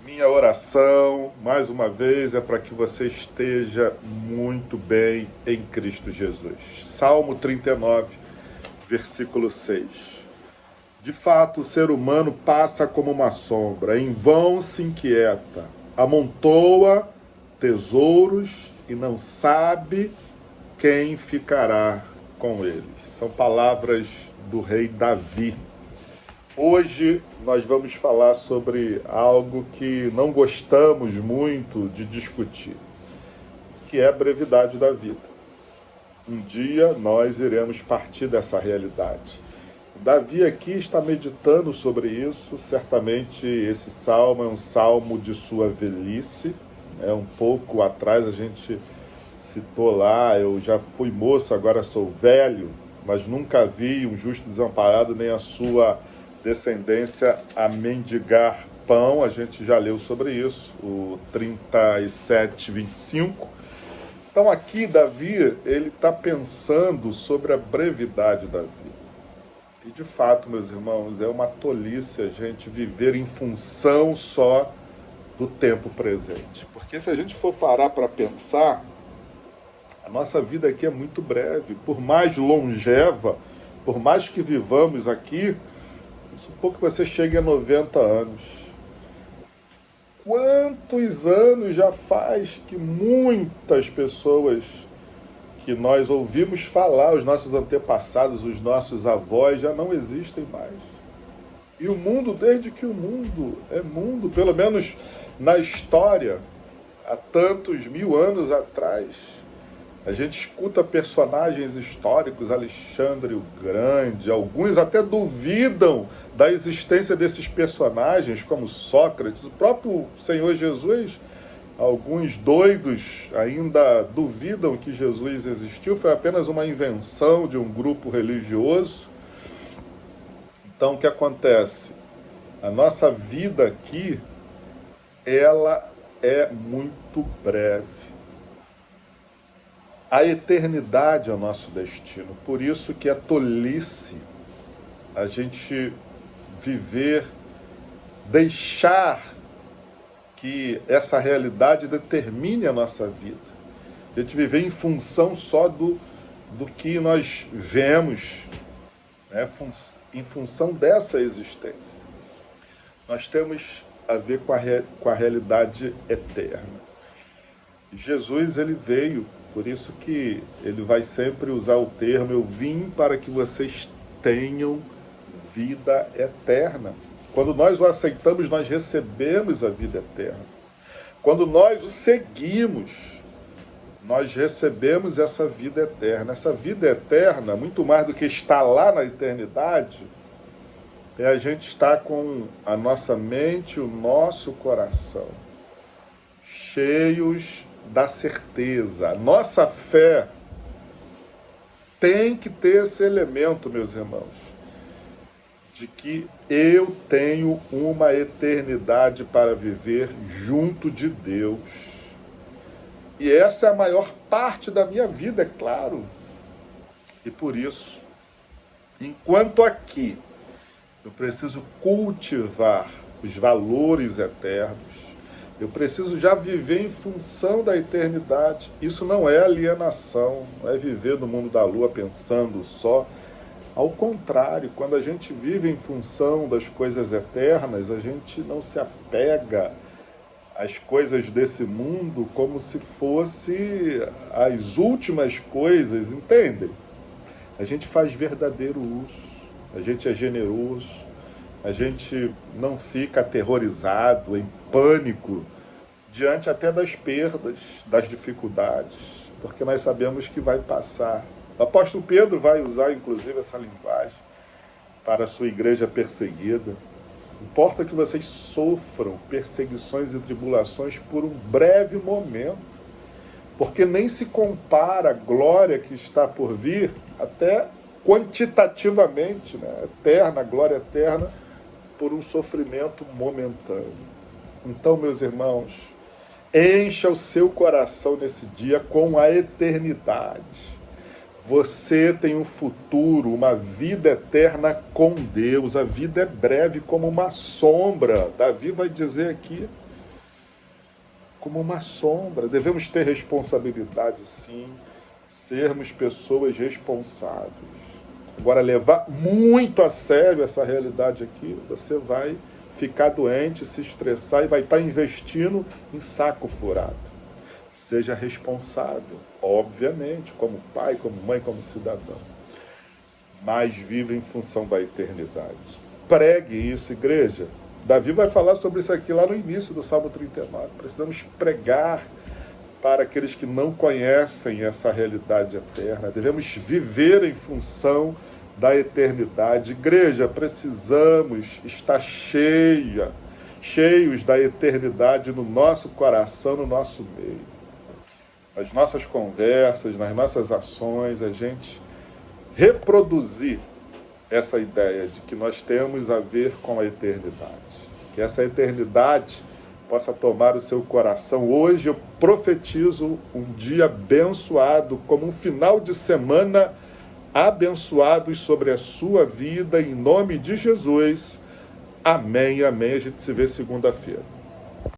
Minha oração, mais uma vez, é para que você esteja muito bem em Cristo Jesus. Salmo 39, versículo 6. De fato, o ser humano passa como uma sombra, em vão se inquieta, amontoa tesouros e não sabe quem ficará com eles. São palavras do rei Davi. Hoje nós vamos falar sobre algo que não gostamos muito de discutir, que é a brevidade da vida. Um dia nós iremos partir dessa realidade. Davi aqui está meditando sobre isso. Certamente esse salmo é um salmo de sua velhice. Um pouco atrás a gente citou lá, eu já fui moço, agora sou velho, mas nunca vi um justo desamparado nem a sua descendência a mendigar pão. A gente já leu sobre isso, o 37, 25. Então aqui Davi, ele está pensando sobre a brevidade da vida. E de fato, meus irmãos, é uma tolice a gente viver em função só do tempo presente. Porque se a gente for parar para pensar, a nossa vida aqui é muito breve. Por mais longeva, por mais que vivamos aqui, supor que você chegue a 90 anos. Quantos anos já faz que muitas pessoas que nós ouvimos falar, os nossos antepassados, os nossos avós, já não existem mais? E o mundo, desde que o mundo é mundo, pelo menos na história, há tantos mil anos atrás, a gente escuta personagens históricos, Alexandre o Grande, alguns até duvidam da existência desses personagens, como Sócrates, o próprio Senhor Jesus. Alguns doidos ainda duvidam que Jesus existiu, foi apenas uma invenção de um grupo religioso. Então, o que acontece? A nossa vida aqui, ela é muito breve. A eternidade é o nosso destino. Por isso que é tolice a gente viver, deixar que essa realidade determine a nossa vida. A gente viver em função só do que nós vemos, né? Em função dessa existência. Nós temos a ver com a realidade eterna. Jesus, ele veio, por isso que ele vai sempre usar o termo: eu vim para que vocês tenham vida eterna. Quando nós o aceitamos, nós recebemos a vida eterna. Quando nós o seguimos, nós recebemos essa vida eterna. Essa vida eterna, muito mais do que estar lá na eternidade, é a gente estar com a nossa mente, o nosso coração cheios da certeza. A nossa fé tem que ter esse elemento, meus irmãos, de que eu tenho uma eternidade para viver junto de Deus. E essa é a maior parte da minha vida, é claro. E por isso, enquanto aqui eu preciso cultivar os valores eternos, eu preciso já viver em função da eternidade. Isso não é alienação, não é viver no mundo da lua pensando só. Ao contrário, quando a gente vive em função das coisas eternas, a gente não se apega às coisas desse mundo como se fosse as últimas coisas, entendem? A gente faz verdadeiro uso, a gente é generoso, a gente não fica aterrorizado, em pânico, diante até das perdas, das dificuldades, porque nós sabemos que vai passar. O apóstolo Pedro vai usar, inclusive, essa linguagem para a sua igreja perseguida. Importa que vocês sofram perseguições e tribulações por um breve momento, porque nem se compara a glória que está por vir, até quantitativamente, né? Eterna, glória eterna, por um sofrimento momentâneo. Então, meus irmãos, encha o seu coração nesse dia com a eternidade. Você tem um futuro, uma vida eterna com Deus. A vida é breve como uma sombra. Davi vai dizer aqui, como uma sombra. Devemos ter responsabilidade, sim, sermos pessoas responsáveis. Agora, levar muito a sério essa realidade aqui, você vai ficar doente, se estressar e vai estar investindo em saco furado. Seja responsável, obviamente, como pai, como mãe, como cidadão, mas viva em função da eternidade. Pregue isso, igreja. Davi vai falar sobre isso aqui lá no início do Salmo 39. Precisamos pregar para aqueles que não conhecem essa realidade eterna. Devemos viver em função da eternidade. Igreja, precisamos estar cheios da eternidade no nosso coração, no nosso meio. Nas nossas conversas, nas nossas ações, a gente reproduzir essa ideia de que nós temos a ver com a eternidade. Que essa eternidade possa tomar o seu coração. Hoje eu profetizo um dia abençoado, como um final de semana abençoados sobre a sua vida, em nome de Jesus. Amém, amém. A gente se vê segunda-feira.